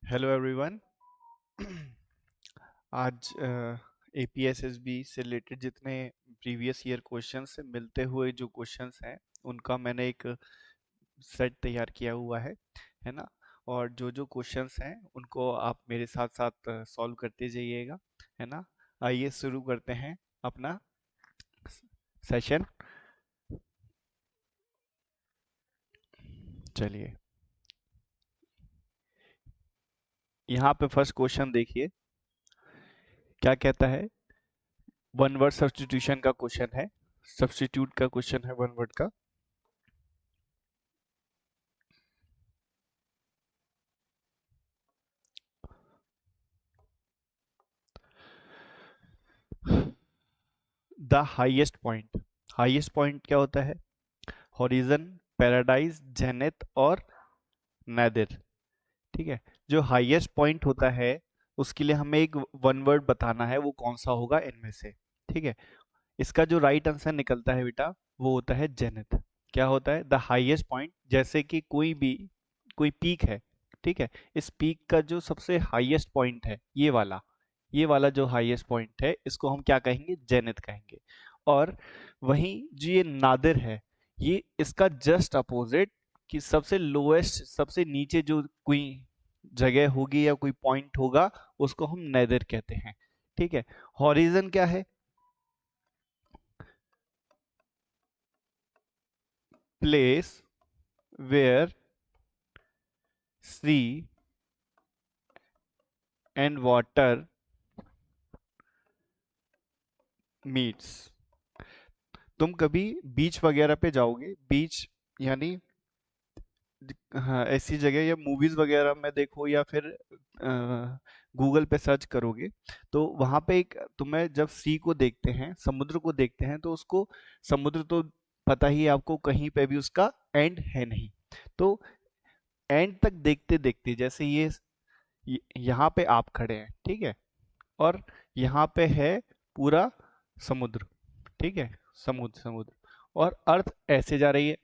Hello everyone. आज एपीएसएसबी से related जितने प्रीवियस ईयर क्वेश्चंस से मिलते हुए जो क्वेश्चंस हैं उनका मैंने एक सेट तैयार किया हुआ है ना। और जो जो क्वेश्चंस हैं उनको आप मेरे साथ साथ सॉल्व करते जाइएगा, है ना। आइए शुरू करते हैं अपना सेशन। चलिए, यहाँ पे फर्स्ट क्वेश्चन देखिए क्या कहता है। वन वर्ड सब्स्टिट्यूशन का क्वेश्चन है, सब्स्टिट्यूट का क्वेश्चन है वन वर्ड का। द हाईएस्ट पॉइंट क्या होता है? हॉरिजन, पैराडाइज, जेनिथ और नैदिर। ठीक है, जो हाईएस्ट पॉइंट होता है उसके लिए हमें एक वन वर्ड बताना है, वो कौन सा होगा इनमें से। ठीक है, इसका जो राइट आंसर निकलता है बेटा वो होता है जेनिथ। क्या होता है? The highest point. जैसे कि कोई पीक है, ठीक है, इस पीक का जो सबसे हाईएस्ट पॉइंट है ये वाला जो हाईएस्ट पॉइंट है इसको हम क्या कहेंगे? जेनिथ कहेंगे। और वहीं जो ये नादिर है, ये इसका जस्ट अपोजिट, कि सबसे लोएस्ट, सबसे नीचे जो कोई जगह होगी या कोई पॉइंट होगा उसको हम नैदिर कहते हैं। ठीक है, हॉरिजन क्या है? Place where sea and water meets। तुम कभी बीच वगैरह पे जाओगे, बीच यानी हाँ ऐसी जगह, या मूवीज वगैरह में देखो या फिर गूगल पे सर्च करोगे तो वहां पे एक तुम्हें जब सी को देखते हैं, समुद्र को देखते हैं, तो उसको समुद्र तो पता ही है आपको, कहीं पे भी उसका एंड है नहीं। तो एंड तक देखते देखते, जैसे यहाँ पे आप खड़े हैं, ठीक है, और यहाँ पे है पूरा समुद्र, ठीक है, समुद्र समुद्र, और अर्थ ऐसे जा रही है,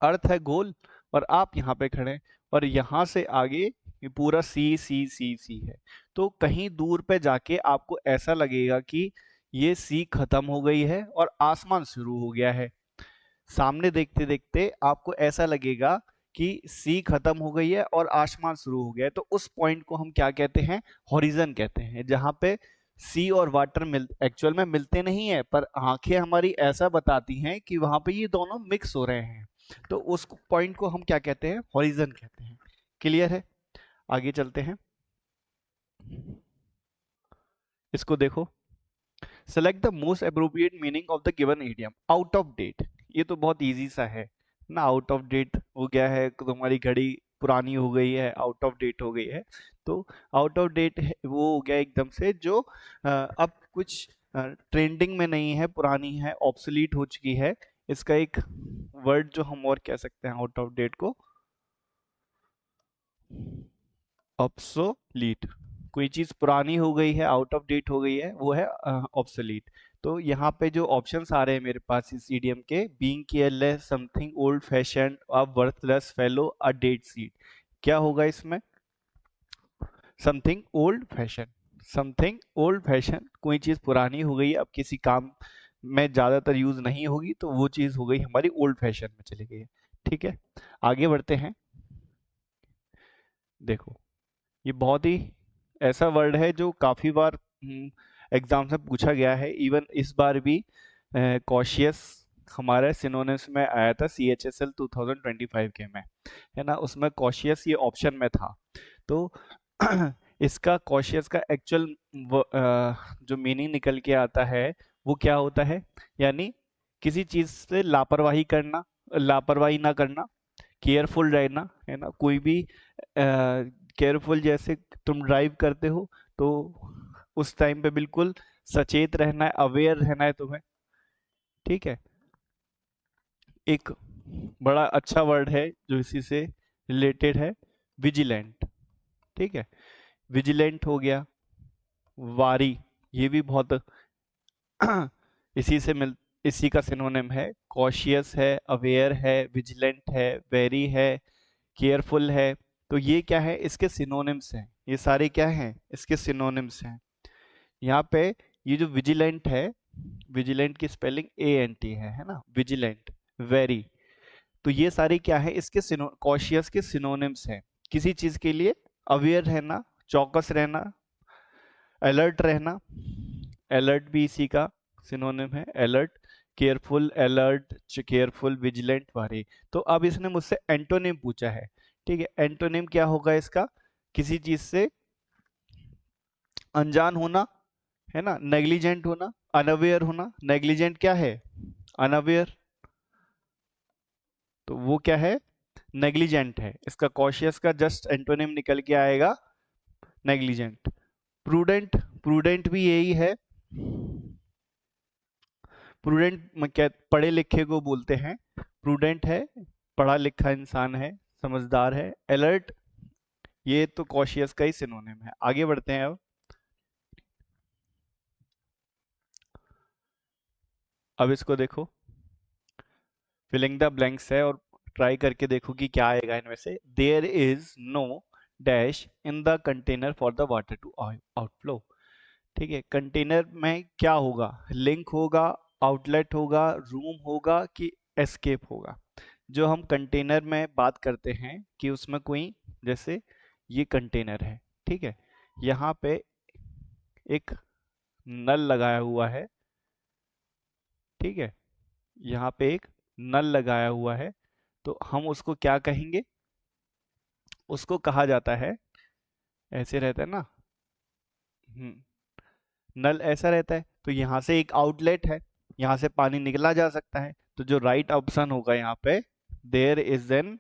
अर्थ है गोल, और आप यहाँ पे खड़े हैं, और यहाँ से आगे ये पूरा सी सी सी सी है। तो कहीं दूर पे जाके आपको ऐसा लगेगा कि ये सी खत्म हो गई है और आसमान शुरू हो गया है। सामने देखते देखते आपको ऐसा लगेगा कि सी खत्म हो गई है और आसमान शुरू हो गया है। तो उस पॉइंट को हम क्या कहते हैं? हॉरिजन कहते हैं। जहां पे सी और वाटर एक्चुअल में मिलते नहीं है, पर आंखें हमारी ऐसा बताती हैं कि वहां पे ये दोनों मिक्स हो रहे हैं। तो उस पॉइंट को हम क्या कहते हैं? हॉरिजन कहते हैं। क्लियर है? आगे चलते हैं, इसको देखो। Select the most appropriate meaning of the given idiom. Out of date, ये तो बहुत इजी सा है ना। आउट ऑफ डेट हो गया है, तुम्हारी घड़ी पुरानी हो गई है, आउट ऑफ डेट हो गई है। तो आउट ऑफ डेट वो हो गया एकदम से जो अब कुछ ट्रेंडिंग में नहीं है, पुरानी है, ऑब्सोलीट हो चुकी है। इसका एक वर्ड जो हम और कह सकते हैं आउट ऑफ डेट को, ऑब्सोलीट। कोई चीज पुरानी हो गई है, आउट ऑफ डेट हो गई है, वो है ऑब्सोलीट। तो यहाँ पे जो ऑप्शंस आ रहे हैं मेरे पास इस ईडियम के, being careless, something old fashion, a worthless fellow, a dead seed. क्या होगा इसमें? Something old fashion. Something old fashion, कोई चीज पुरानी हो गई, अब किसी काम में ज्यादातर यूज नहीं होगी, तो वो चीज हो गई हमारी ओल्ड फैशन में चली गई है। ठीक है, आगे बढ़ते हैं। देखो, ये बहुत ही ऐसा वर्ड है जो काफी बार एग्जाम से पूछा गया है। इवन इस बार भी कॉशियस हमारे सिनोनिम्स में आया था, CHSL 2025 के में, है ना। उसमें कॉशियस ये ऑप्शन में था। तो इसका कॉशियस का एक्चुअल जो मीनिंग निकल के आता है वो क्या होता है? यानी किसी चीज से लापरवाही करना, लापरवाही ना करना, केयरफुल रहना, है ना। कोई भी केयरफुल, जैसे तुम ड्राइव करते हो तो उस टाइम पे बिल्कुल सचेत रहना है, अवेयर रहना है तुम्हें। ठीक है, एक बड़ा अच्छा वर्ड है जो इसी से रिलेटेड है, विजिलेंट। ठीक है, विजिलेंट हो गया। वारी, ये भी बहुत इसी से मिल इसी का सिनोनिम है। कॉशियस है, अवेयर है, विजिलेंट है, वेरी है, केयरफुल है। तो ये क्या है, इसके सिनोनिम्स हैं, ये सारे क्या हैं, इसके सिनोनिम्स हैं। यहाँ पे ये जो विजिलेंट है, विजिलेंट की स्पेलिंग ANT है ना, विजिलेंट, वेरी, तो ये सारे क्या है, इसके कॉशियस के सिनोनिम्स हैं। किसी चीज के लिए अवेयर रहना, चौकस रहना, अलर्ट रहना, अलर्ट भी इसी का सिनोनिम है, alert, careful, alert, careful, vigilant, वारी। तो अब इसने मुझसे एंटोनिम पूछा है, ठीक है, एंटोनिम क्या होगा इसका, किसी चीज से अनजान होना, है ना, नेग्लिजेंट होना, अनअवेयर होना, नेग्लिजेंट क्या है, अनअवेयर, तो वो क्या है, नेग्लिजेंट है। इसका कॉशियस का जस्ट एंटोनिम निकल के आएगा नेग्लिजेंट। प्रूडेंट, प्रूडेंट भी यही है, प्रूडेंट क्या, पढ़े लिखे को बोलते हैं, प्रूडेंट है, पढ़ा लिखा इंसान है, समझदार है। अलर्ट, ये तो कॉशियस का ही सिनोनिम है। आगे बढ़ते हैं अब इसको देखो, फिलिंग द ब्लैंक्स है और ट्राई करके देखो कि क्या आएगा इनमें से। There is no dash in the container for the water to outflow. ठीक है, कंटेनर में क्या होगा, लिंक होगा, आउटलेट होगा, रूम होगा कि एस्केप होगा। जो हम कंटेनर में बात करते हैं कि उसमें कोई, जैसे ये कंटेनर है, ठीक है, यहाँ पे एक नल लगाया हुआ है, ठीक है, यहाँ पे एक नल लगाया हुआ है, तो हम उसको क्या कहेंगे, उसको कहा जाता है, ऐसे रहता है ना, नल ऐसा रहता है, तो यहाँ से एक आउटलेट है, यहाँ से पानी निकला जा सकता है, तो जो राइट ऑप्शन होगा यहाँ पे, there is an,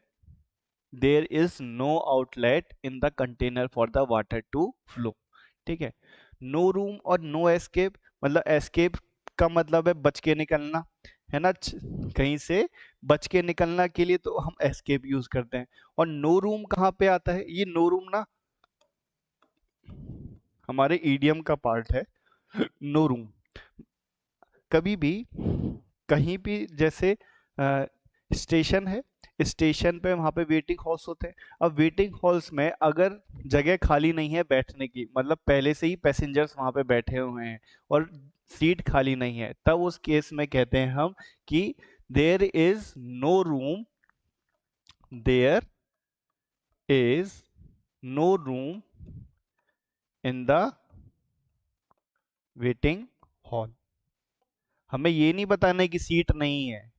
there is no outlet in the container for the water to flow. ठीक है, नो रूम और नो एस्केप, मतलब एस्केप का मतलब है बच के निकलना, है ना, कहीं से बच के निकलना के लिए तो हम एस्केप यूज करते हैं। और नो रूम कहाँ पे आता है, ये नो रूम ना हमारे ईडियम का पार्ट है। नो रूम, कभी भी कहीं भी, जैसे स्टेशन है, स्टेशन पे वहां पे वेटिंग हॉल्स होते हैं। अब वेटिंग हॉल्स में अगर जगह खाली नहीं है बैठने की, मतलब पहले से ही पैसेंजर्स वहां पे बैठे हुए हैं और सीट खाली नहीं है, तब उस केस में कहते हैं हम कि there is no room, there is no room in the waiting hall. हमें ये नहीं बताना है कि सीट नहीं है,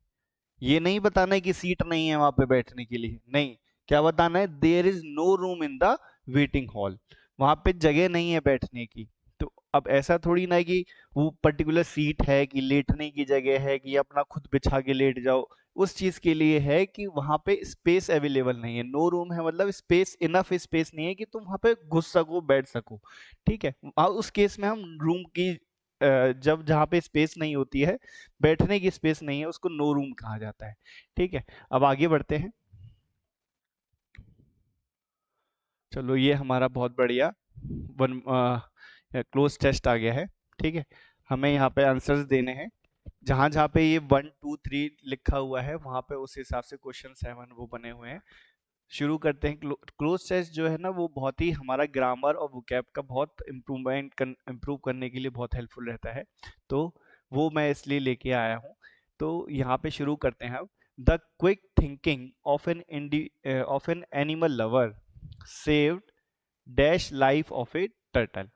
ये नहीं बताना है कि सीट नहीं है वहां पे बैठने के लिए, नहीं, क्या बताना है, there is no room in the waiting hall, वहां पे जगह नहीं है बैठने की। तो अब ऐसा थोड़ी ना है कि वो पर्टिकुलर सीट है कि लेटने की जगह है कि अपना खुद बिछा के लेट जाओ, उस चीज के लिए है कि वहां पे स्पेस अवेलेबल नहीं है। नो रूम है मतलब स्पेस, इनफ स्पेस नहीं है कि तुम वहां पे घुस सको, बैठ सको। ठीक है, उस केस में हम रूम की जब जहाँ पे स्पेस नहीं होती है, बैठने की स्पेस नहीं है, उसको नो रूम कहा जाता है। ठीक है, अब आगे बढ़ते हैं। चलो, ये हमारा बहुत बढ़िया वन क्लोज टेस्ट आ गया है। ठीक है, हमें यहाँ पे आंसर्स देने हैं, जहाँ जहाँ पे ये 1 2 3 लिखा हुआ है वहाँ पे उस हिसाब से क्वेश्चन 7 वो बने हुए हैं। शुरू करते हैं। क्लोज टेस्ट जो है ना, वो बहुत ही हमारा ग्रामर और वोकैब का बहुत इम्प्रूव करने के लिए बहुत हेल्पफुल रहता है, तो वो मैं इसलिए लेके आया हूँ। तो यहाँ पे शुरू करते हैं। The quick thinking of an animal lover saved dash life of A turtle.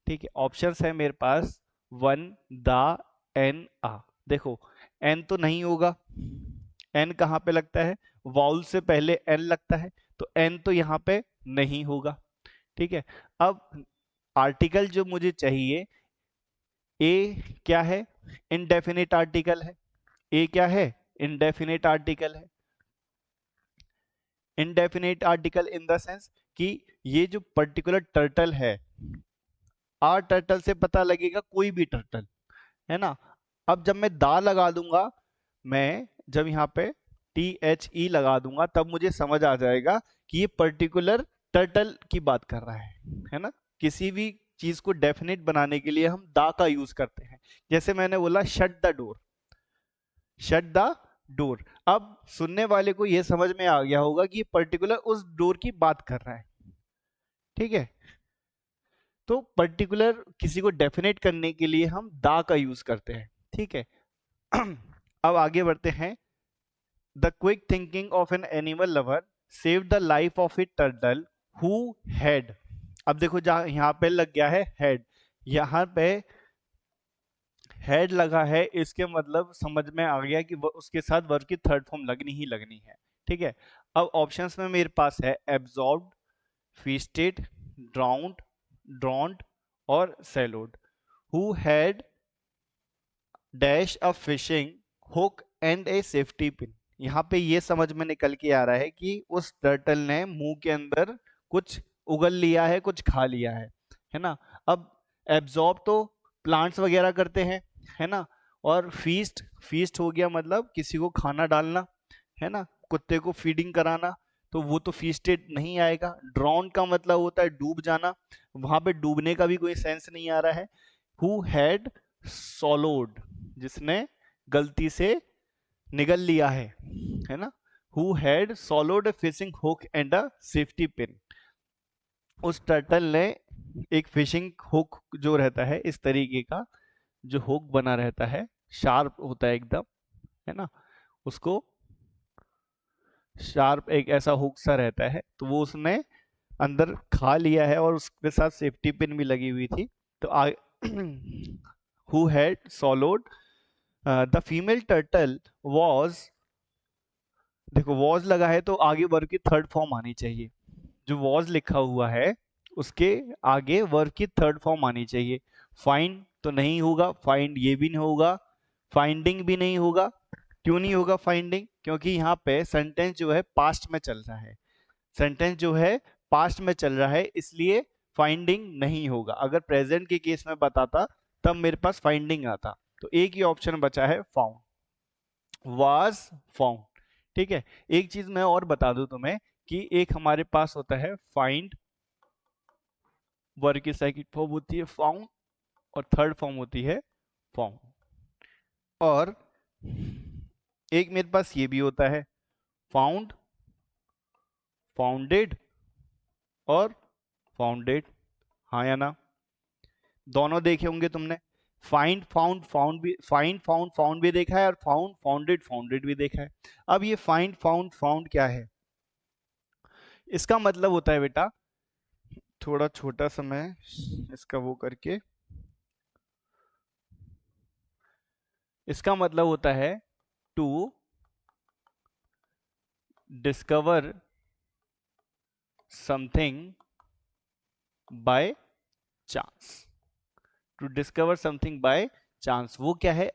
ठीक है, ऑप्शंस है मेरे पास, वन, द, एन, आ। देखो, एन तो नहीं होगा, एन कहाँ पे लगता है, वाउल से पहले एन लगता है, तो एन तो यहाँ पे नहीं होगा। ठीक है, अब आर्टिकल जो मुझे चाहिए, ए क्या है, इनडेफिनिट आर्टिकल है। ए क्या है, इनडेफिनिट आर्टिकल है। Indefinite article in the sense कि ये जो पर्टिकुलर टर्टल है, आर टर्टल से पता लगेगा कोई भी टर्टल, है ना। अब जब मैं दा लगा दूंगा, मैं जब यहाँ पे THE लगा दूंगा, तब मुझे समझ आ जाएगा कि ये पर्टिकुलर टर्टल की बात कर रहा है ना। किसी भी चीज को डेफिनेट बनाने के लिए हम दा का यूज करते हैं। जैसे मैंने बोला shut the door, shut the door. अब सुनने वाले को यह समझ में आ गया होगा कि पर्टिकुलर उस डोर की बात कर रहा है, ठीक है। तो पर्टिकुलर किसी को डेफिनेट करने के लिए हम दा का यूज करते हैं, ठीक है। अब आगे बढ़ते हैं। The quick thinking of an animal lover save the life of A turtle who had. अब देखो जहां यहाँ पे लग गया है हेड, यहाँ पे हेड लगा है, इसके मतलब समझ में आ गया कि उसके साथ वर्ब की थर्ड फॉर्म लगनी ही लगनी है, ठीक है। अब ऑप्शंस में मेरे पास है एब्जॉर्ब्ड, फीस्टेड, ड्राउंड, ड्रॉन्ड और सेलोड। Who had dash a fishing hook and a safety pin. यहाँ पे ये समझ में निकल के आ रहा है कि उस टर्टल ने मुंह के अंदर कुछ उगल लिया है, कुछ खा लिया है ना। अब एब्जॉर्ब तो प्लांट्स वगैरह करते हैं, है ना। और फीस्ट, फीस्ट हो गया मतलब किसी को खाना डालना, है ना, कुत्ते को फीडिंग कराना, तो वो तो फीस्टेड नहीं आएगा। ड्रॉन का मतलब होता है डूब जाना, वहां पे डूबने का भी कोई सेंस नहीं आ रहा है। हु हैड सॉलोड, जिसने गलती से निगल लिया है ना। Who had swallowed A fishing hook and a safety pin. उस टर्टल ने एक फिशिंग हुक जो रहता है इस तरीके का, जो हुक बना रहता है, शार्प होता है एकदम, है ना, उसको शार्प एक ऐसा हुक सा रहता है, तो वो उसने अंदर खा लिया है और उसके साथ सेफ्टी पिन भी लगी हुई थी। तो who had swallowed the female turtle was, देखो वॉज लगा है तो आगे वर्ब की थर्ड फॉर्म आनी चाहिए। जो वॉज लिखा हुआ है उसके आगे वर्ब की थर्ड फॉर्म आनी चाहिए। फाइंड तो नहीं होगा, फाइंड ये भी नहीं होगा, फाइंडिंग भी नहीं होगा। क्यों नहीं होगा फाइंडिंग? क्योंकि यहाँ पे सेंटेंस जो है पास्ट में चल रहा है, सेंटेंस जो है पास्ट में चल रहा है, इसलिए फाइंडिंग नहीं होगा। अगर प्रेजेंट के केस में बताता तब मेरे पास फाइंडिंग आता। तो एक ही ऑप्शन बचा है फाउंड, वाज फाउंड, ठीक है। एक चीज मैं और बता दूं तुम्हें कि एक हमारे पास होता है फाइंड, वर्ब की सेकंड फॉर्म होती है फाउंड और थर्ड फॉर्म होती है फाउंड। और एक मेरे पास ये भी होता है फाउंड, फाउंडेड और फाउंडेड, हाँ या ना? दोनों देखे होंगे तुमने। फाइंड फाउंड फाउंड भी, फाइंड फाउंड फाउंड भी देखा है और फाउंड फाउंडेड फाउंडेड भी देखा है। अब ये फाइंड फाउंड फाउंड क्या है? इसका मतलब होता है बेटा, थोड़ा छोटा सा मैं इसका वो करके, इसका मतलब होता है to discover something by chance. To discover something by chance, वो क्या है?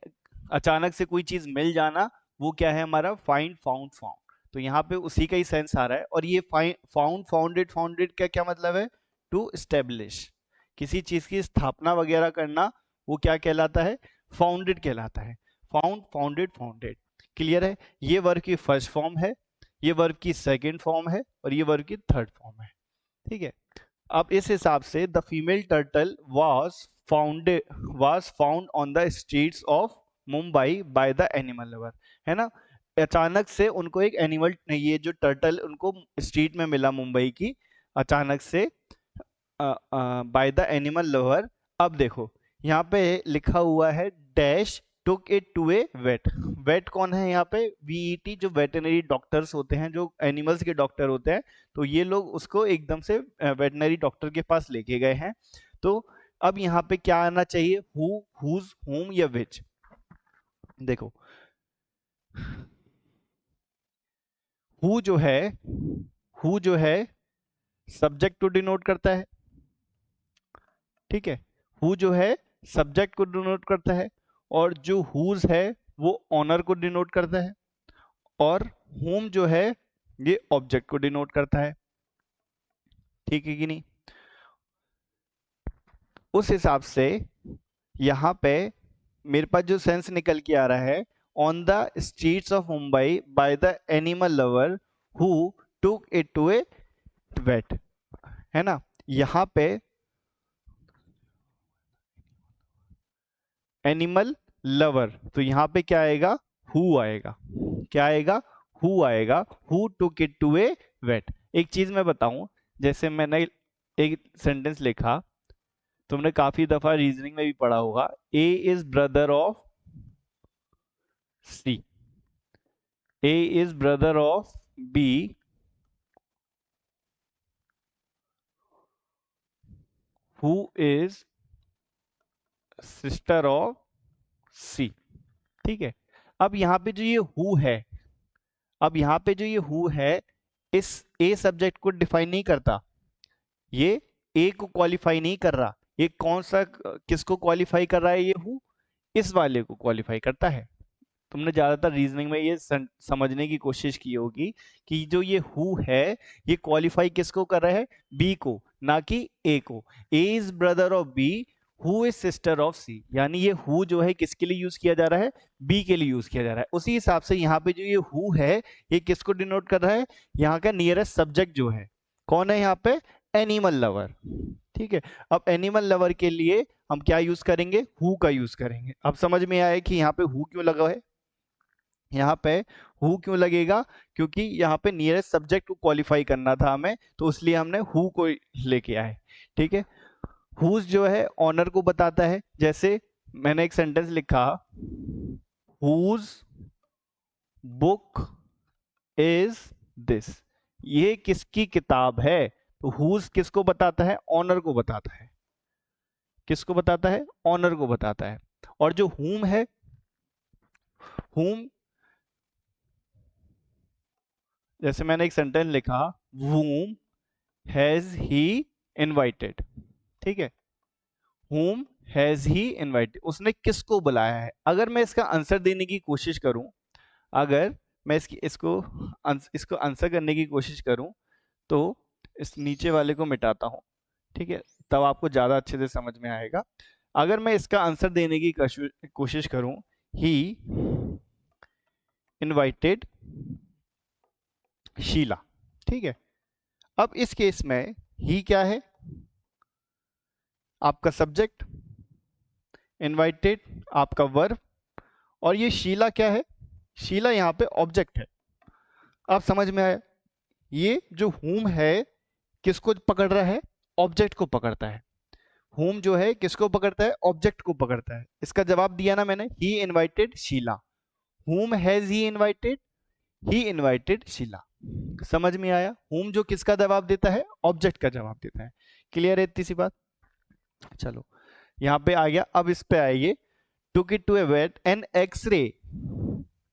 अचानक से कोई चीज मिल जाना, वो क्या है हमारा? Find found found. तो यहाँ पे उसी का ही सेंस आ रहा है। और ये फाउंड फाउंडेड फाउंडेड का क्या मतलब है? टू स्टेब्लिश, किसी चीज की स्थापना वगैरह करना, वो क्या कहलाता है? फाउंडेड कहलाता है। फाउंड फाउंडेड फाउंडेड, क्लियर है? ये वर्ब की फर्स्ट फॉर्म है, ये वर्ब की सेकेंड फॉर्म है और ये वर्ब की थर्ड फॉर्म है, ठीक है। अब इस हिसाब से the female turtle was found on the streets of Mumbai by the animal lover, है ना। अचानक से उनको एक एनिमल, ये जो टर्टल उनको स्ट्रीट में मिला मुंबई की, अचानक से बाय द एनिमल लवर। अब देखो यहाँ पे लिखा हुआ है dash took it to a vet. Vet कौन है यहाँ पे? वीईटी, जो वेटनरी डॉक्टर्स होते हैं, जो एनिमल्स के डॉक्टर होते हैं, तो ये लोग उसको एकदम से वेटनरी डॉक्टर के पास लेके गए हैं। तो अब यहाँ पे क्या आना चाहिए? हु, हुज, हुम या विच। देखो हु जो है, हु जो है सब्जेक्ट को डिनोट करता है, ठीक है। हु जो है सब्जेक्ट को डिनोट करता है, और जो हुज है वो ऑनर को डिनोट करता है, और होम जो है ये ऑब्जेक्ट को डिनोट करता है, ठीक है कि नहीं? उस हिसाब से यहाँ पे मेरे पास जो सेंस निकल के आ रहा है, on the streets of Mumbai by the animal lover who took it to a vet, है ना। यहाँ पे एनिमल लवर, तो यहाँ पे क्या आएगा? हु आएगा, क्या आएगा, हु आएगा, who took it to a vet. एक चीज मैं बताऊं, जैसे मैंने एक सेंटेंस लिखा, तुमने काफी दफा रीजनिंग में भी पढ़ा होगा, A is brother of C, A is brother of B, who is sister of C. ठीक है, अब यहाँ पे जो ये हु है, अब यहाँ पे जो ये हु है, इस ए सब्जेक्ट को डिफाइन नहीं करता, ये ए को क्वालिफाई नहीं कर रहा, ये कौन सा किसको क्वालिफाई कर रहा है, ये हु इस वाले को क्वालिफाई करता है। तुमने ज्यादातर रीजनिंग में ये समझने की कोशिश की होगी कि जो ये हु है, ये क्वालिफाई किसको कर रहा है, बी को, ना कि ए को। A is brother of B, who is sister of C, यानी ये हु जो है किसके लिए यूज किया जा रहा है, बी के लिए यूज किया जा रहा है। उसी हिसाब से यहाँ पे जो ये हु है, ये किसको डिनोट कर रहा है, यहाँ का नियरेस्ट सब्जेक्ट जो है, कौन है यहाँ पे, एनिमल लवर। ठीक है, अब एनिमल लवर के लिए हम क्या यूज करेंगे, हु का यूज करेंगे। अब समझ में आया कि यहाँ पे हु क्यों लगा है, यहाँ पे हु क्यों लगेगा, क्योंकि यहाँ पे नियरेस्ट सब्जेक्ट को क्वालिफाई करना था हमें, तो इसलिए हमने हु को लेके आए। ठीक है, हुज जो है ऑनर को बताता है, जैसे मैंने एक सेंटेंस लिखा, हुज बुक इज दिस, ये किसकी किताब है, तो हुज किसको बताता है, ऑनर को बताता है। किसको बताता है, ऑनर को बताता है। और जो हुम है, हुम, जैसे मैंने एक सेंटेंस लिखा, whom हैज ही इनवाइटेड। ठीक है, whom हैज ही इनवाइटेड, उसने किसको बुलाया है। अगर मैं इसका आंसर देने की कोशिश करूं, अगर मैं इसको आंसर करने की कोशिश करूं, तो इस नीचे वाले को मिटाता हूं। ठीक है, तब आपको ज्यादा अच्छे से समझ में आएगा। अगर मैं इसका आंसर देने की कोशिश करूं, ही इनवाइटेड शीला। ठीक है, अब इस केस में ही क्या है, आपका सब्जेक्ट, इनवाइटेड आपका वर्ब, और ये शीला क्या है, शीला यहाँ पे ऑब्जेक्ट है। आप समझ में आया, ये जो हुम है किसको पकड़ रहा है, ऑब्जेक्ट को पकड़ता है। हुम जो है किसको पकड़ता है, ऑब्जेक्ट को पकड़ता है। इसका जवाब दिया ना मैंने, ही इनवाइटेड शीला, हुम हैज ही इनवाइटेड शीला। समझ में आया, हुम जो किसका जवाब देता है, ऑब्जेक्ट का जवाब देता है। क्लियर है इतनी सी बात। चलो यहाँ पे आ गया, अब इस पे आइए, took it to a vet, an x-ray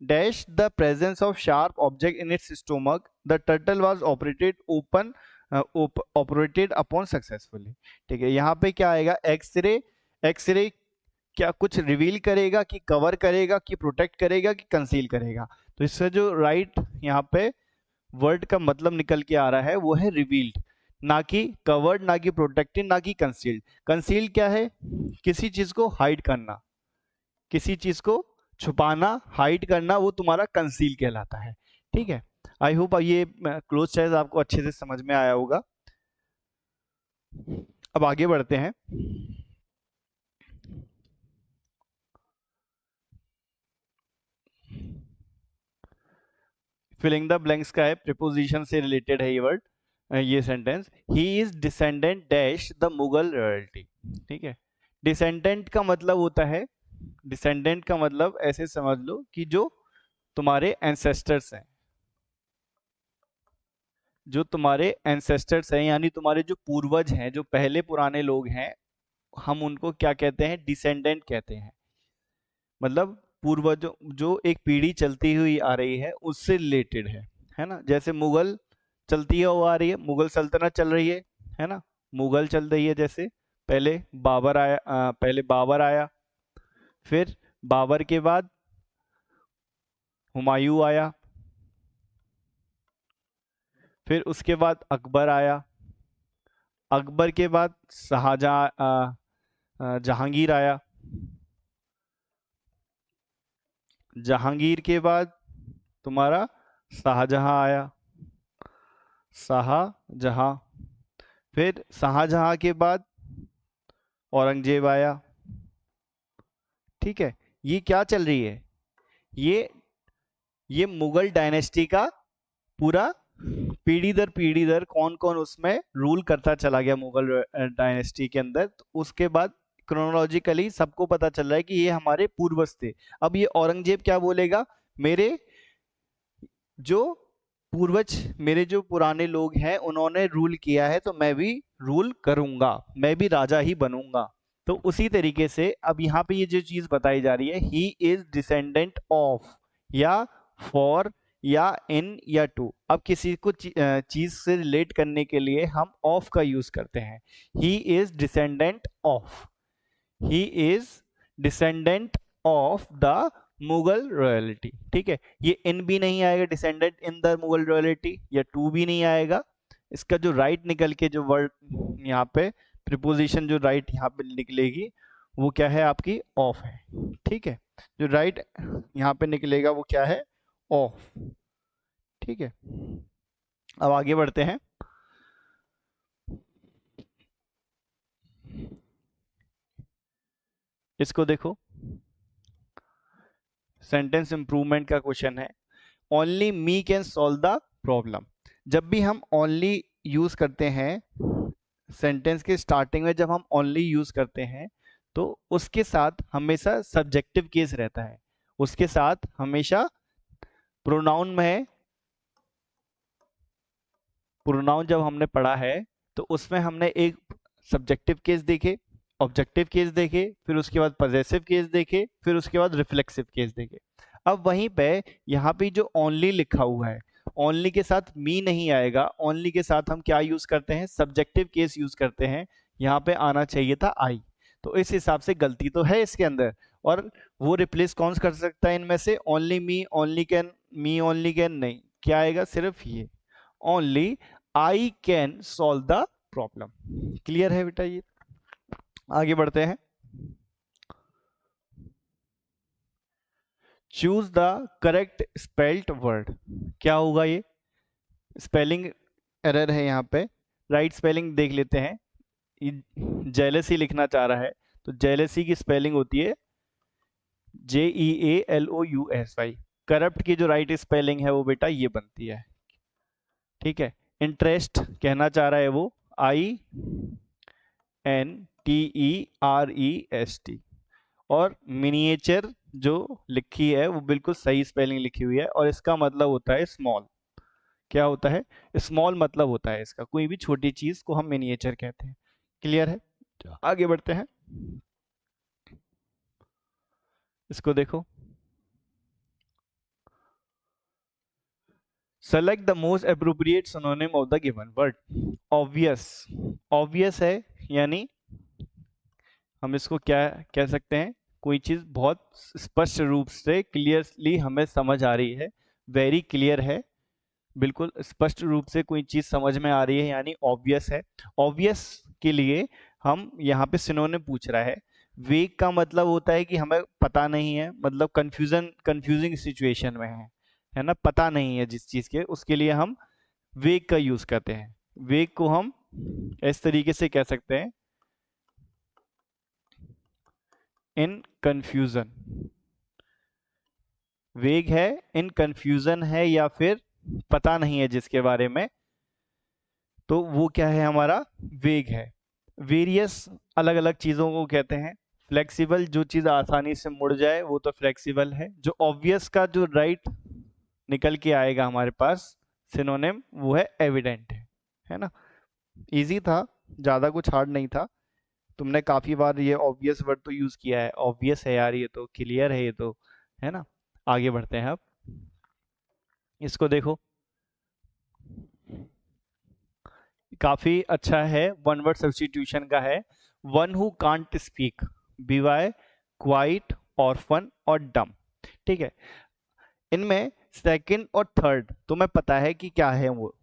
dash the presence of sharp object in its stomach, the turtle was operated upon successfully। ठीक है, यहाँ पे क्या आएगा, एक्सरे, एक्सरे क्या कुछ रिवील करेगा, कि कवर करेगा, कि प्रोटेक्ट करेगा, कि कंसील करेगा। तो इससे जो राइट यहाँ पे वर्ड का मतलब निकल के आ रहा है, वो है रिवील्ड, ना कि कवर्ड, ना कि प्रोटेक्टेड, ना कि कंसील्ड। कंसील्ड क्या है, किसी चीज को हाइड करना, किसी चीज को छुपाना, हाइड करना, वो तुम्हारा कंसील कहलाता है। ठीक है, आई होप ये क्लोज साइज आपको अच्छे से समझ में आया होगा। अब आगे बढ़ते हैं। फिलिंग द ब्लैंक्स का है, प्रीपोजिशन से रिलेटेड है ये वर्ड, ये sentence, he is descendant dash the Mughal royalty. ठीक है, डिसेंडेंट का मतलब होता है, डिसेंडेंट का मतलब ऐसे समझ लो कि जो तुम्हारे एंसेस्टर्स हैं, जो तुम्हारे एंसेस्टर्स हैं, यानी तुम्हारे जो पूर्वज हैं, जो पहले पुराने लोग हैं, हम उनको क्या कहते हैं, डिसेंडेंट कहते हैं। मतलब पूर्वजों, जो एक पीढ़ी चलती हुई आ रही है उससे रिलेटेड है ना। जैसे मुगल चलती हुई आ रही है, मुगल सल्तनत चल रही है ना, मुगल चल रही है। जैसे पहले बाबर आया, पहले बाबर आया, फिर बाबर के बाद हुमायूं आया, फिर उसके बाद अकबर आया, अकबर के बाद जहांगीर आया, जहांगीर के बाद तुम्हारा शाहजहां आया, शाहजहां, फिर शाहजहां के बाद औरंगजेब आया। ठीक है, ये क्या चल रही है, ये ये मुगल डायनेस्टी का पूरा पीढ़ी दर कौन कौन उसमें रूल करता चला गया मुगल डायनेस्टी के अंदर, तो उसके बाद क्रोनोलॉजिकली सबको पता चल रहा है कि ये हमारे पूर्वज थे। अब ये औरंगजेब क्या बोलेगा, मेरे जो पूर्वज, मेरे जो पुराने लोग हैं उन्होंने रूल किया है तो मैं भी रूल करूंगा, मैं भी राजा ही बनूंगा। तो उसी तरीके से अब यहाँ पे ये जो चीज बताई जा रही है, ही इज डिसेंडेंट ऑफ, या फॉर, या इन, या टू। अब किसी को चीज से रिलेट करने के लिए हम ऑफ का यूज करते हैं। He is descendant of, he is descendant of the Mughal royalty. ठीक है, ये इन भी नहीं आएगा, descendant in the Mughal royalty, या टू भी नहीं आएगा। इसका जो राइट निकल के जो वर्ड यहाँ पे प्रिपोजिशन जो राइट यहाँ पे निकलेगी वो क्या है आपकी, ऑफ है। ठीक है, जो राइट यहाँ पे निकलेगा वो क्या है, ऑफ। ठीक है, अब आगे बढ़ते हैं। इसको देखो, सेंटेंस इंप्रूवमेंट का क्वेश्चन है, only me can solve the problem. जब भी हम ओनली यूज करते हैं सेंटेंस के स्टार्टिंग में, जब हम ओनली यूज करते हैं तो उसके साथ हमेशा सब्जेक्टिव केस रहता है, उसके साथ हमेशा प्रोनाउन में है। प्रोनाउन जब हमने पढ़ा है तो उसमें हमने एक सब्जेक्टिव केस देखे, ऑब्जेक्टिव केस देखे, फिर उसके बाद पजेसिव केस देखे, फिर उसके बाद रिफ्लेक्सिव केस देखे। अब वहीं पे यहाँ पे जो ओनली लिखा हुआ है, ओनली के साथ मी नहीं आएगा, ओनली के साथ हम क्या यूज करते हैं, सब्जेक्टिव केस यूज करते हैं। यहाँ पे आना चाहिए था आई, तो इस हिसाब से गलती तो है इसके अंदर। और वो रिप्लेस कौन कर सकता है इनमें से, only me, only can, me only can नहीं, क्या आएगा, सिर्फ ये only I can solve the problem. Clear है बेटा ये? आगे बढ़ते हैं। Choose the correct spelled word. क्या होगा ये, स्पेलिंग एरर है यहाँ पे, राइट स्पेलिंग देख लेते हैं। जेलेसी लिखना चाह रहा है तो जेलेसी की स्पेलिंग होती है JEALOUSY। करप्ट की जो राइट स्पेलिंग है वो बेटा ये बनती है। ठीक है, इंटरेस्ट कहना चाह रहा है वो INTEREST। और मिनिएचर जो लिखी है वो बिल्कुल सही स्पेलिंग लिखी हुई है, और इसका मतलब होता है स्मॉल। क्या होता है, स्मॉल मतलब होता है इसका, कोई भी छोटी चीज को हम मिनिएचर कहते हैं। क्लियर है? आगे बढ़ते हैं, इसको देखो। Select the most appropriate synonym of the given word. Obvious, obvious है यानी हम इसको क्या कह सकते हैं, कोई चीज बहुत स्पष्ट रूप से क्लियरली हमें समझ आ रही है, वेरी क्लियर है, बिल्कुल स्पष्ट रूप से कोई चीज समझ में आ रही है, यानी ऑब्वियस है। ऑब्वियस के लिए हम यहाँ पे सिनोनिम पूछ रहा है। वेग का मतलब होता है कि हमें पता नहीं है, मतलब कंफ्यूजिंग सिचुएशन में है ना, पता नहीं है जिस चीज के, उसके लिए हम वेग का यूज करते हैं। वेग को हम इस तरीके से कह सकते हैं, इन कंफ्यूजन। वेग है, इन कंफ्यूजन है, या फिर पता नहीं है जिसके बारे में, तो वो क्या है, हमारा वेग है। वेरियस अलग अलग चीजों को कहते हैं। फ्लेक्सिबल, जो चीज आसानी से मुड़ जाए वो तो फ्लेक्सिबल है। जो ऑब्वियस का जो राइट निकल के आएगा हमारे पास सिनोनिम, वो है एविडेंट है ना। इजी था, ज्यादा कुछ हार्ड नहीं था। तुमने काफी बार ये ऑब्वियस वर्ड तो यूज किया है, ऑब्वियस है यार, ये तो क्लियर है, ये तो है ना। आगे बढ़ते हैं अब, इसको देखो, काफी अच्छा है, वन वर्ड सब्स्टिट्यूशन का है। वन हु कांट स्पीक, बीवाय, क्वाइट, ऑर्फन और डम। ठीक है, इनमें सेकंड और थर्ड तुम्हें पता है कि क्या है, वो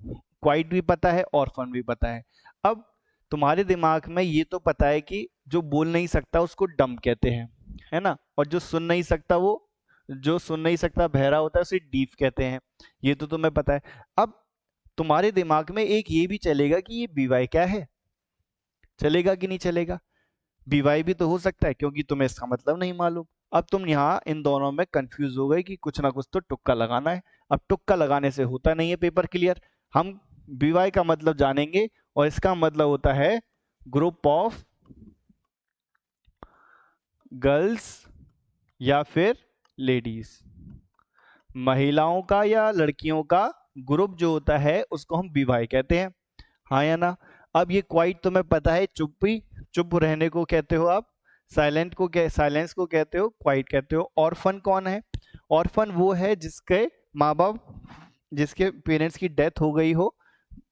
क्वाइट भी पता है, ऑर्फन भी पता है। अब तुम्हारे दिमाग में ये तो पता है कि जो बोल नहीं सकता उसको डम कहते हैं, है ना, और जो सुन नहीं सकता, वो जो सुन नहीं सकता बहरा होता है उसे डीफ कहते हैं, ये तो तुम्हें पता है। अब तुम्हारे दिमाग में एक ये भी चलेगा कि ये बीवाई क्या है, चलेगा कि नहीं चलेगा? बीवाई भी तो हो सकता है क्योंकि तुम्हें इसका मतलब नहीं मालूम, अब तुम यहाँ इन दोनों में कंफ्यूज हो गए कि कुछ ना कुछ तो तुक्का लगाना है। अब तुक्का लगाने से होता नहीं है पेपर क्लियर। हम बीवाई का मतलब जानेंगे, और इसका मतलब होता है ग्रुप ऑफ गर्ल्स या फिर लेडीज, महिलाओं का या लड़कियों का ग्रुप जो होता है उसको हम बीवाई कहते हैं। हाँ या ना? अब ये क्वाइट तुम्हें पता है, चुप्पी, चुप रहने को कहते हो आप। साइलेंट को साइलेंस को कहते हो क्वाइट कहते हो। ऑर्फन कौन है? ऑर्फन वो है जिसके माँ बाप, जिसके पेरेंट्स की डेथ हो गई हो,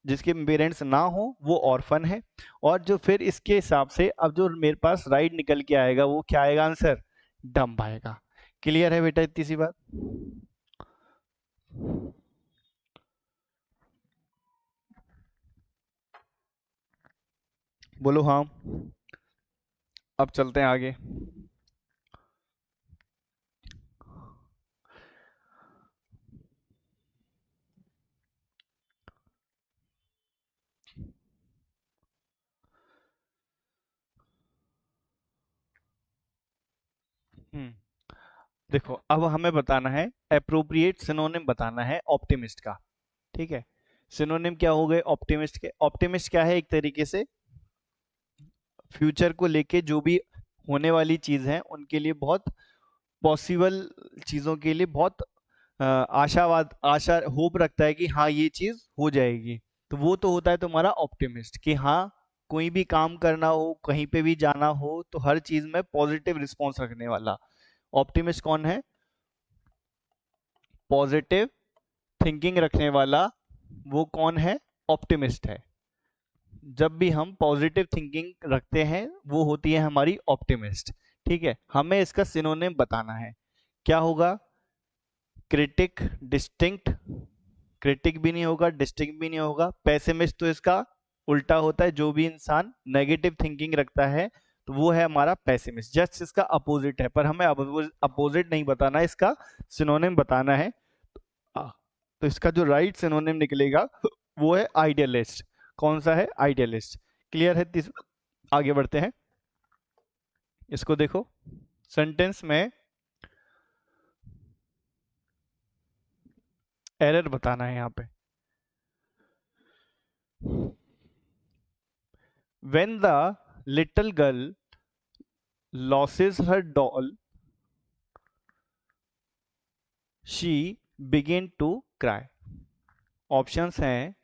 जिसके पेरेंट्स ना हो, वो ऑर्फन है। और जो फिर इसके हिसाब से अब जो मेरे पास राइट निकल के आएगा वो क्या आएगा आंसर? डम्ब आएगा। क्लियर है बेटा इतनी सी बात? बोलो हाँ। अब चलते हैं आगे। हम्म देखो, अब हमें बताना है अप्रोप्रिएट सिनोनिम, बताना है ऑप्टिमिस्ट का। ठीक है, सिनोनिम क्या हो गए ऑप्टिमिस्ट के? ऑप्टिमिस्ट क्या है? एक तरीके से फ्यूचर को लेके जो भी होने वाली चीज है उनके लिए बहुत पॉसिबल, चीजों के लिए बहुत आशावाद, आशा, होप रखता है कि हाँ ये चीज हो जाएगी। तो वो तो होता है तुम्हारा ऑप्टिमिस्ट, कि हाँ कोई भी काम करना हो, कहीं पे भी जाना हो, तो हर चीज में पॉजिटिव रिस्पॉन्स रखने वाला। ऑप्टिमिस्ट कौन है? पॉजिटिव थिंकिंग रखने वाला, वो कौन है? ऑप्टिमिस्ट है। जब भी हम पॉजिटिव थिंकिंग रखते हैं वो होती है हमारी ऑप्टिमिस्ट। ठीक है, हमें इसका सिनोनिम बताना है। क्या होगा? क्रिटिक, डिस्टिंक्ट, क्रिटिक भी नहीं होगा, डिस्टिंक्ट भी नहीं होगा। पेसिमिस्ट तो इसका उल्टा होता है, जो भी इंसान नेगेटिव थिंकिंग रखता है तो वो है हमारा पेसिमिस्ट, जस्ट इसका अपोजिट है। पर हमें अपोजिट नहीं बताना है, इसका सिनोनिम बताना है। आ, तो इसका जो राइट सिनोनिम निकलेगा वो है आइडियलिस्ट। कौन सा है? आइडियलिस्ट। क्लियर है? आगे बढ़ते हैं। इसको देखो, सेंटेंस में एरर बताना है यहाँ पे। When the little girl loses her doll, she began to cry. Options हैं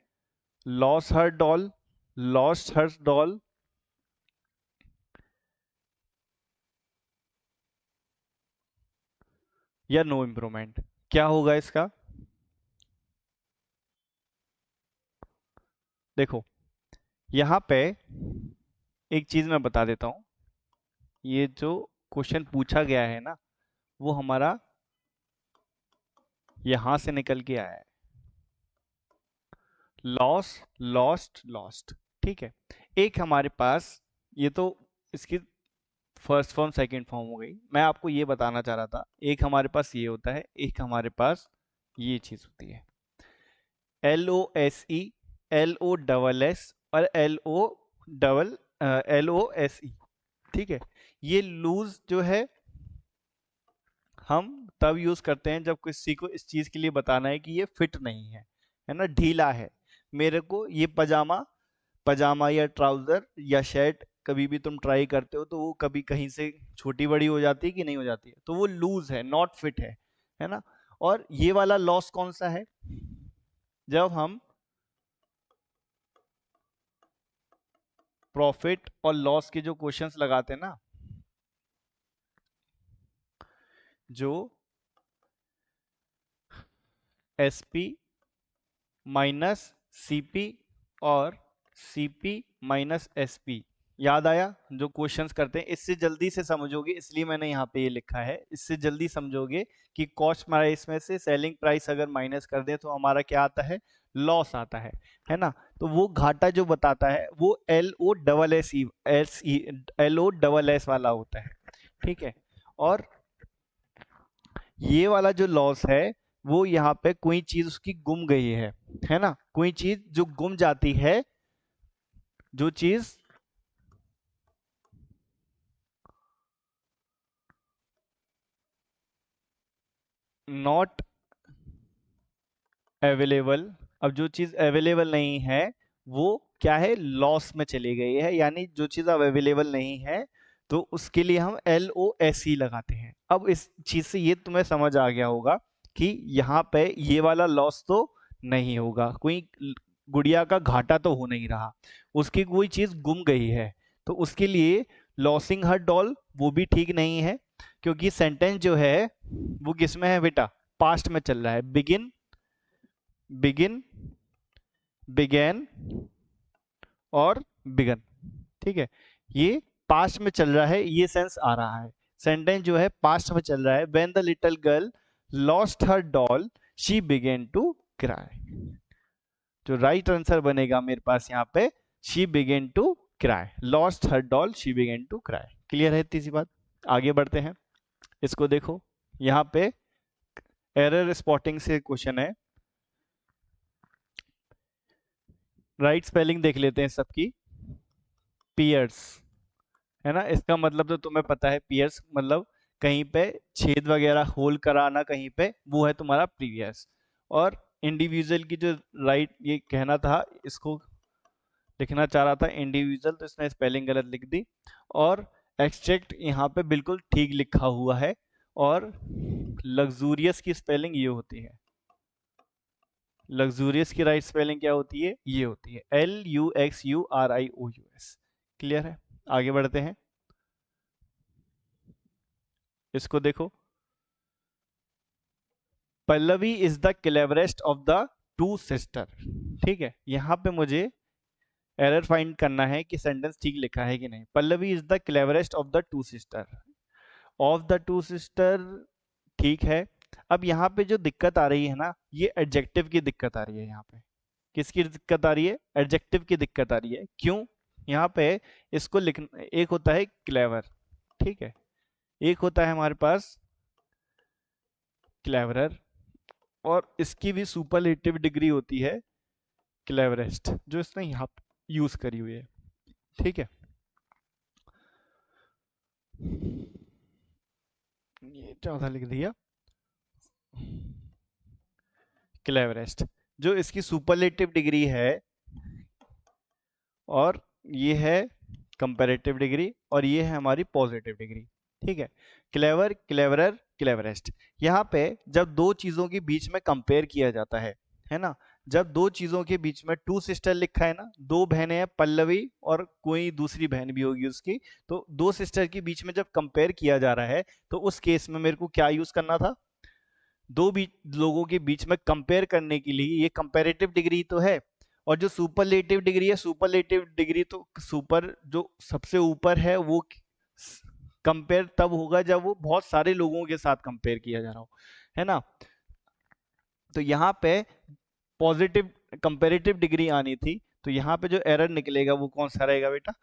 लॉस हर डॉल, लॉस्ट हर डॉल, या नो इम्प्रूवमेंट। क्या होगा इसका? देखो, यहाँ पे एक चीज मैं बता देता हूँ। ये जो क्वेश्चन पूछा गया है ना, वो हमारा यहां से निकल के आया है, लॉस, लॉस्ट, लॉस्ट। ठीक है, एक हमारे पास, ये तो इसकी फर्स्ट फॉर्म सेकंड फॉर्म हो गई। मैं आपको ये बताना चाह रहा था, एक हमारे पास ये होता है, एक हमारे पास ये चीज होती है, L O S E, L O double S, और एल ओ एस ई। ठीक है, ये लूज जो है हम तब यूज करते हैं जब किसी को इस चीज के लिए बताना है कि ये फिट नहीं है ना, ढीला है। मेरे को ये पजामा, पजामा या ट्राउजर या शर्ट कभी भी तुम ट्राई करते हो तो वो कभी कहीं से छोटी बड़ी हो जाती है कि नहीं हो जाती है, तो वो लूज है, नॉट फिट है ना। और ये वाला लॉस कौन सा है? जब हम प्रॉफिट और लॉस के जो क्वेश्चंस लगाते हैं ना, जो एसपी माइनस सीपी और सीपी माइनस एसपी, याद आया? जो क्वेश्चंस करते हैं, इससे जल्दी से समझोगे, इसलिए मैंने यहाँ पे ये लिखा है, इससे जल्दी समझोगे कि कॉस्ट प्राइस में से सेलिंग प्राइस अगर माइनस कर दें तो हमारा क्या आता है? लॉस आता है ना। तो वो घाटा जो बताता है वो L O double S E, L O double S वाला होता है। ठीक है, और ये वाला जो लॉस है वो यहाँ पे कोई चीज उसकी गुम गई है ना, कोई चीज जो गुम जाती है, जो चीज नॉट अवेलेबल। अब जो चीज अवेलेबल नहीं है वो क्या है, लॉस में चली गई है, यानी जो चीज अब अवेलेबल नहीं है तो उसके लिए हम LOSE लगाते हैं। अब इस चीज से ये तुम्हें समझ आ गया होगा कि यहाँ पे ये वाला लॉस तो नहीं होगा, कोई गुड़िया का घाटा तो हो नहीं रहा, उसकी कोई चीज गुम गई है, तो उसके लिए लॉसिंग हर डॉल वो भी ठीक नहीं है, क्योंकि सेंटेंस जो है वो किस में है बेटा, पास्ट में चल रहा है। बिगिन, बिगिन, बिगेन और बिगन, ठीक है, ये पास्ट में चल रहा है, ये सेंस आ रहा है। सेंटेंस जो है पास्ट में चल रहा है। When the little girl lost her doll she began to cry. जो राइट आंसर बनेगा मेरे पास यहाँ पे, she began to cry, lost her doll she began to cry. Clear है तीसरी बात? आगे बढ़ते हैं, इसको देखो, यहाँ पे एरर स्पॉटिंग से क्वेश्चन है। राइट स्पेलिंग देख लेते हैं सबकी। पियर्स, है ना, इसका मतलब तो तुम्हें पता है, पियर्स मतलब कहीं पे छेद वगैरह होल कराना कहीं पे, वो है तुम्हारा प्रीवियस। और इंडिविजुअल की जो राइट ये कहना था, इसको लिखना चाह रहा था इंडिविजुअल, तो इसने स्पेलिंग गलत लिख दी। और एक्सट्रैक्ट यहाँ पे बिल्कुल ठीक लिखा हुआ है। और लग्जूरियस की स्पेलिंग ये होती है, लग्जूरियस की राइट स्पेलिंग क्या होती है, ये होती है LUXURIOUS। क्लियर है? आगे बढ़ते हैं, इसको देखो। Pallavi is the cleverest of the to sister. ठीक है, यहां पे मुझे एरर फाइंड करना है कि सेंटेंस ठीक लिखा है कि नहीं। Pallavi is the cleverest of the to sister, of the to sister ठीक है। अब यहाँ पे जो दिक्कत आ रही है ना, ये एडजेक्टिव की दिक्कत आ रही है। यहाँ पे किसकी दिक्कत आ रही है? एडजेक्टिव की दिक्कत आ रही है। क्यों? यहाँ पे इसको लिखना, एक होता है क्लेवर, ठीक है, एक होता है हमारे पास क्लेवरर, और इसकी भी सुपरलेटिव डिग्री होती है क्लेवरेस्ट, जो इसने यहाँ यूज करी हुई है। ठीक है, ये चौथा लिख दिया, क्लेवरेस्ट, जो इसकी सुपरलेटिव डिग्री है, और ये है कंपैरेटिव डिग्री, और ये है हमारी पॉजिटिव डिग्री। ठीक है, क्लेवर, क्लेवरर, क्लेवरेस्ट। यहाँ पे जब दो चीजों के बीच में कंपेयर किया जाता है ना, जब दो चीजों के बीच में टू सिस्टर लिखा है ना, दो बहनें हैं, पल्लवी और कोई दूसरी बहन भी होगी उसकी, तो दो सिस्टर के बीच में जब कंपेयर किया जा रहा है, तो उस केस में मेरे को क्या यूज करना था? दो लोगों के बीच में कंपेयर करने के लिए ये कंपैरेटिव डिग्री तो है, और जो सुपरलेटिव डिग्री है, सुपरलेटिव डिग्री तो सुपर जो सबसे ऊपर है, वो कंपेयर तब होगा जब वो बहुत सारे लोगों के साथ कंपेयर किया जा रहा हो, है ना। तो यहाँ पे पॉजिटिव कंपैरेटिव डिग्री आनी थी, तो यहाँ पे जो एरर निकलेगा वो कौन सा रहेगा बेटा?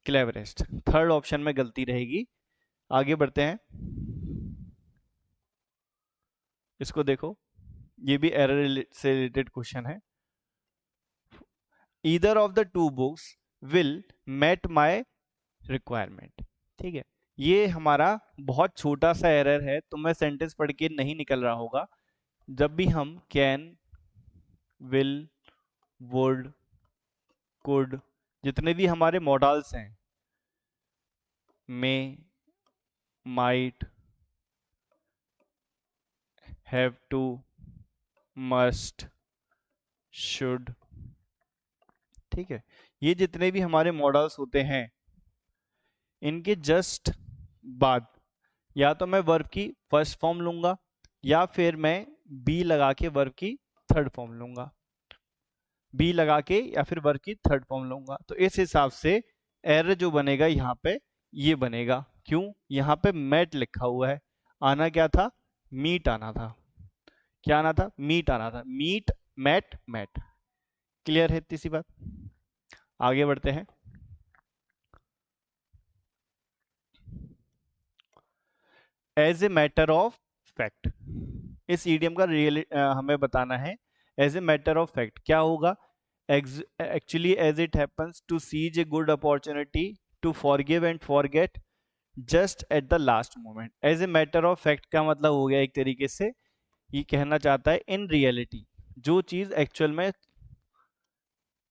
क्लेवरेस्ट। थर्ड ऑप्शन में गलती रहेगी। आगे बढ़ते हैं, इसको देखो, ये भी एरर से रिलेटेड क्वेश्चन है। Either of the two books will met my requirement. ठीक है, ये हमारा बहुत छोटा सा एरर है, तुम्हें सेंटेंस पढ़ के नहीं निकल रहा होगा। जब भी हम कैन, विल, वुड, कुड, जितने भी हमारे मॉडल्स हैं, may, might, have to, must, should, ठीक है, ये जितने भी हमारे मॉडल्स होते हैं, इनके जस्ट बाद या तो मैं वर्ब की फर्स्ट फॉर्म लूंगा, या फिर मैं बी लगा के वर्ब की थर्ड फॉर्म लूंगा, बी लगा के या फिर वर्ब की थर्ड फॉर्म लूंगा। तो इस हिसाब से एरर जो बनेगा यहाँ पे, ये बनेगा। क्यों? यहाँ पे मैट लिखा हुआ है, आना क्या था? मीट आना था। क्या आना था? मीट आना था। Meet, mat, mat. क्लियर है तीसरी बात? आगे बढ़ते हैं, as a matter of fact, इस ईडियम का रियल हमें बताना है। As a matter of fact क्या होगा? Actually as it happens to seize a good opportunity to forgive and forget just at the last moment. As a matter of fact का मतलब हो गया एक तरीके से ये कहना चाहता है इन रियलिटी, जो चीज एक्चुअल में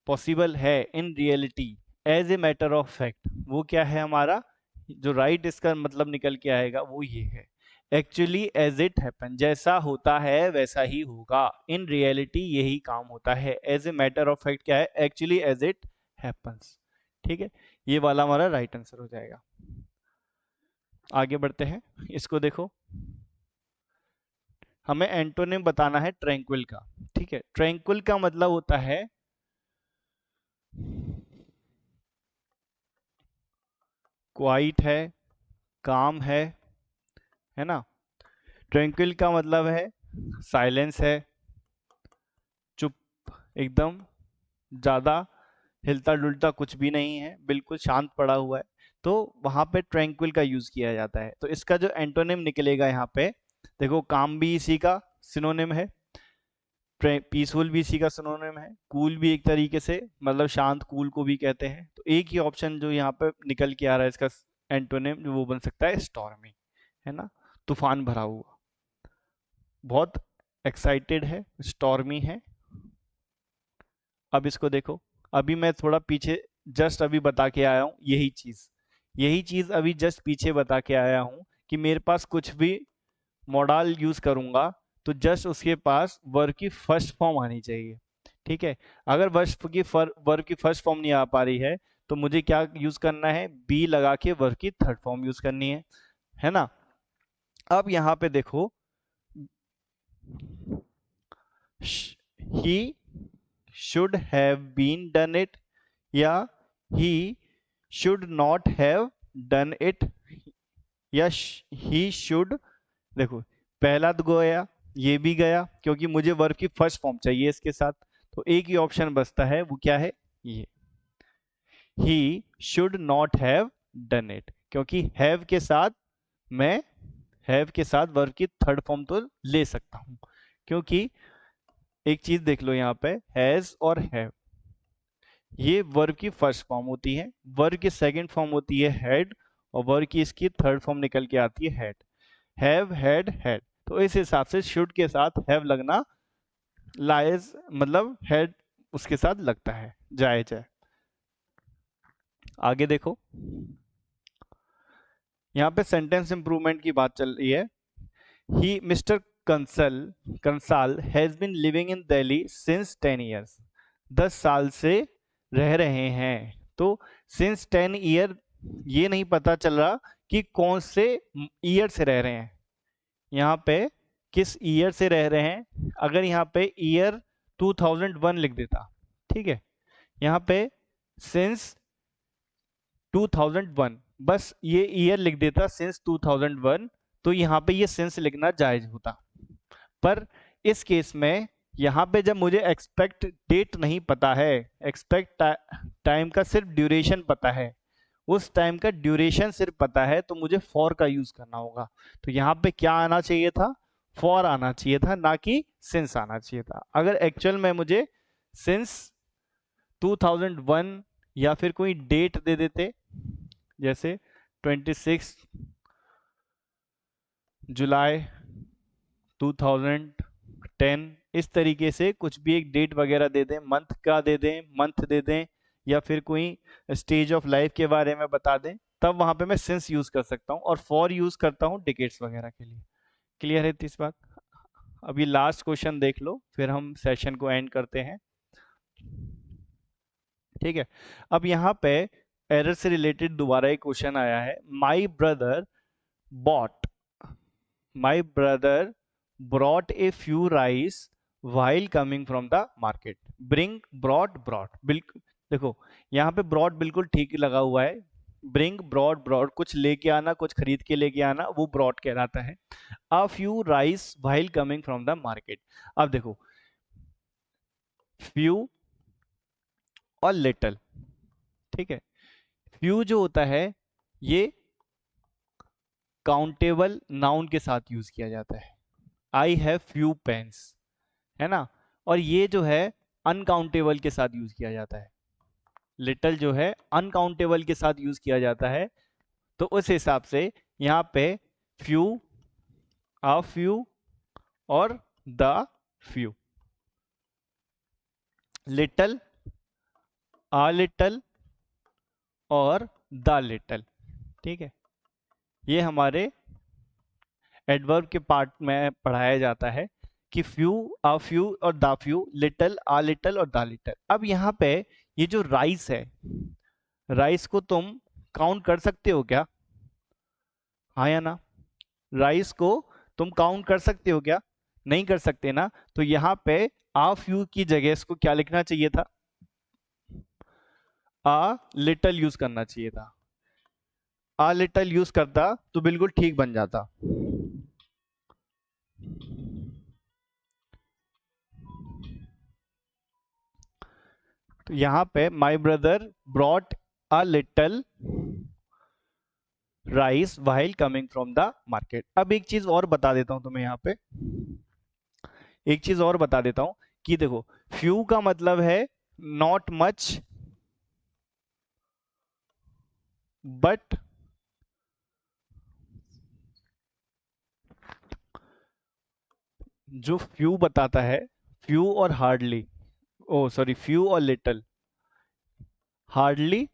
पॉसिबल है in reality as a matter of fact, वो क्या है हमारा जो राइट इसका मतलब निकल के आएगा वो ये है, एक्चुअली एज इट हैपन, जैसा होता है वैसा ही होगा, इन रियलिटी यही काम होता है, as a matter of fact क्या है, एक्चुअली एज इट हैपन्स। ठीक है, ये वाला हमारा राइट आंसर हो जाएगा। आगे बढ़ते हैं, इसको देखो, हमें एंटोनिम बताना है ट्रैंक्विल का। ठीक है, ट्रैंक्विल का मतलब होता है क्वाइट है, काम है ना। ट्रैंक्विल का मतलब है साइलेंस है, चुप, एकदम ज्यादा हिलता डुलता कुछ भी नहीं है, बिल्कुल शांत पड़ा हुआ है, तो वहां पे ट्रैंक्विल का यूज किया जाता है। तो इसका जो एंटोनिम निकलेगा यहाँ पे, देखो काम भी इसी का सिनोनिम है, पीसफुल भी इसी का सिनोनिम है, कूल भी एक तरीके से मतलब शांत, कूल को भी कहते हैं। तो एक ही ऑप्शन जो यहाँ पे निकल के आ रहा है इसका एंटोनिम, जो वो बन सकता है स्टॉर्मी, है ना, तूफान भरा हुआ, बहुत एक्साइटेड है, स्टॉर्मी है। अब इसको देखो, अभी मैं थोड़ा पीछे जस्ट अभी बता के आया हूँ यही चीज अभी जस्ट पीछे बता के आया हूँ कि मेरे पास कुछ भी मॉडल यूज करूंगा तो जस्ट उसके पास वर्ब की फर्स्ट फॉर्म आनी चाहिए। ठीक है, अगर वर्ब की फर्स्ट फॉर्म नहीं आ पा रही है तो मुझे क्या यूज करना है, बी लगा के वर्ब की थर्ड फॉर्म यूज करनी है ना। अब यहाँ पे देखो, he should have been done it, या he should not have done it, या ही शुड, देखो पहला तो गया, ये भी गया, क्योंकि मुझे वर्ब की फर्स्ट फॉर्म चाहिए इसके साथ, तो एक ही ऑप्शन बचता है, वो क्या है, ये ही should not have done it, क्योंकि हैव के साथ मैं हैव के साथ वर्ब की थर्ड फॉर्म तो ले सकता हूं, क्योंकि एक चीज देख लो यहाँ पे, हैज और हैव ये वर्ब की फर्स्ट फॉर्म होती है, वर्ब की सेकंड फॉर्म होती है हैड, और वर्ब की इसकी थर्ड फॉर्म निकल के आती है हैड, हैव हैड हैड। तो इस हिसाब से शुड के साथ हैव लगना लाइज, मतलब हैड उसके साथ लगता है, जायज है। आगे देखो, यहाँ पे सेंटेंस इंप्रूवमेंट की बात चल रही है। He Mr Kansal has been living in Delhi since 10 years, 10 साल से रह रहे हैं। तो सिंस 10 ईयर, ये नहीं पता चल रहा कि कौन से ईयर से रह रहे हैं, यहाँ पे किस ईयर से रह रहे हैं। अगर यहाँ पे ईयर 2001 लिख देता, ठीक है, यहाँ पे सिंस 2001, बस ये ईयर लिख देता सिंस 2001, तो यहाँ पे ये सिंस लिखना जायज होता। पर इस केस में यहाँ पे जब मुझे एक्सपेक्ट डेट नहीं पता है, एक्सपेक्ट टाइम का सिर्फ ड्यूरेशन पता है, उस टाइम का ड्यूरेशन सिर्फ पता है, तो मुझे फॉर का यूज करना होगा। तो यहाँ पे क्या आना चाहिए था, फॉर आना चाहिए था, ना कि सिंस आना चाहिए था। अगर एक्चुअल में मुझे सिंस 2001 या फिर कोई डेट दे देते, जैसे 26 जुलाई 2010, इस तरीके से कुछ भी एक डेट वगैरह दे दें, मंथ का दे दें, मंथ दे दें, या फिर कोई स्टेज ऑफ लाइफ के बारे में बता दें, तब वहां पे मैं सिंस यूज कर सकता हूं, और फॉर यूज करता हूं डिकेट्स वगैरह के लिए। क्लियर है इस बात। अभी लास्ट क्वेश्चन देख लो, फिर हम सेशन को एंड करते हैं। ठीक है, अब यहाँ पे एरर से रिलेटेड दोबारा एक क्वेश्चन आया है, my brother bought, my brother brought a few rice while coming from the market, bring brought बिल्कुल, देखो यहाँ पे ब्रॉड बिल्कुल ठीक लगा हुआ है, ब्रिंग ब्रॉड कुछ लेके आना, कुछ खरीद के लेके आना, वो ब्रॉड कहलाता है। A few rice while coming from the market, अब देखो फ्यू और लिटल, ठीक है, फ्यू जो होता है ये काउंटेबल नाउन के साथ यूज किया जाता है, आई हैव फ्यू पेन्स, है ना, और ये जो है अनकाउंटेबल के साथ यूज किया जाता है, लिटल जो है अनकाउंटेबल के साथ यूज किया जाता है। तो उस हिसाब से यहाँ पे फ्यू, आ फ्यू और the few, little, a little और द लिटल। ठीक है, ये हमारे एडवर्ब के पार्ट में पढ़ाया जाता है कि फ्यू, अ फ्यू और the few, little, a little और द लिटल। अब यहाँ पे ये जो राइस है, राइस को तुम काउंट कर सकते हो क्या? हाँ या ना? राइस को तुम काउंट कर सकते हो क्या? नहीं कर सकते ना। तो यहाँ पे आ फ्यू की जगह इसको क्या लिखना चाहिए था? आ लिटल यूज करना चाहिए था। आ लिटल यूज करता तो बिल्कुल ठीक बन जाता। तो यहाँ पे माई brother brought a little rice while coming from the market. अब एक चीज और बता देता हूं तुम्हें यहाँ पे, एक चीज और बता देता हूं कि देखो, फ्यू का मतलब है नॉट मच बट, जो फ्यू बताता है, फ्यू और हार्डली, ओ सॉरी, फ्यू और लिटल, हार्डली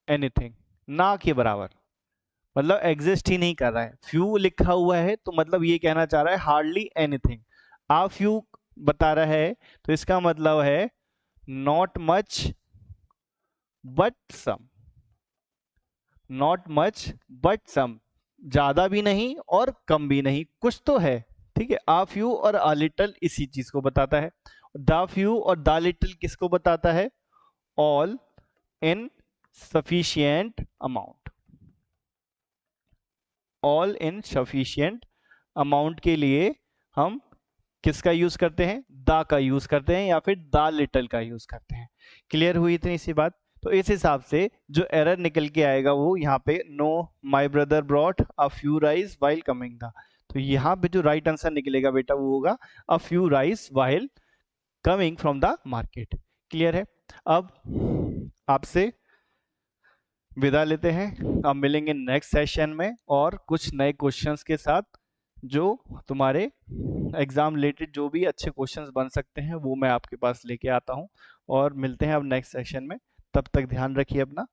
एनीथिंग, ना के बराबर, मतलब एग्जिस्ट ही नहीं कर रहा है। फ्यू लिखा हुआ है तो मतलब ये कहना चाह रहा है हार्डली एनीथिंग। आ फ्यू बता रहा है तो इसका मतलब है not much but some, not much but some, ज्यादा भी नहीं और कम भी नहीं, कुछ तो है। ठीक है, आ फ्यू और आ लिटल इसी चीज को बताता है। द फ्यू और द लिटल किसको बताता है? All in sufficient amount. All in sufficient amount के लिए हम किसका यूज करते हैं? द का यूज करते हैं या फिर द लिटल का यूज करते हैं। क्लियर हुई इतनी सी बात? तो इस हिसाब से जो एरर निकल के आएगा वो यहाँ पे know my brother brought a few rice while coming the, तो यहाँ पे जो राइट आंसर निकलेगा बेटा वो होगा a few rice while coming from the market. Clear है? अब आपसे विदा लेते हैं, अब मिलेंगे नेक्स्ट सेशन में और कुछ नए क्वेश्चंस के साथ, जो तुम्हारे एग्जाम रिलेटेड जो भी अच्छे क्वेश्चंस बन सकते हैं वो मैं आपके पास लेके आता हूँ। और मिलते हैं अब नेक्स्ट सेशन में, तब तक ध्यान रखिए अपना।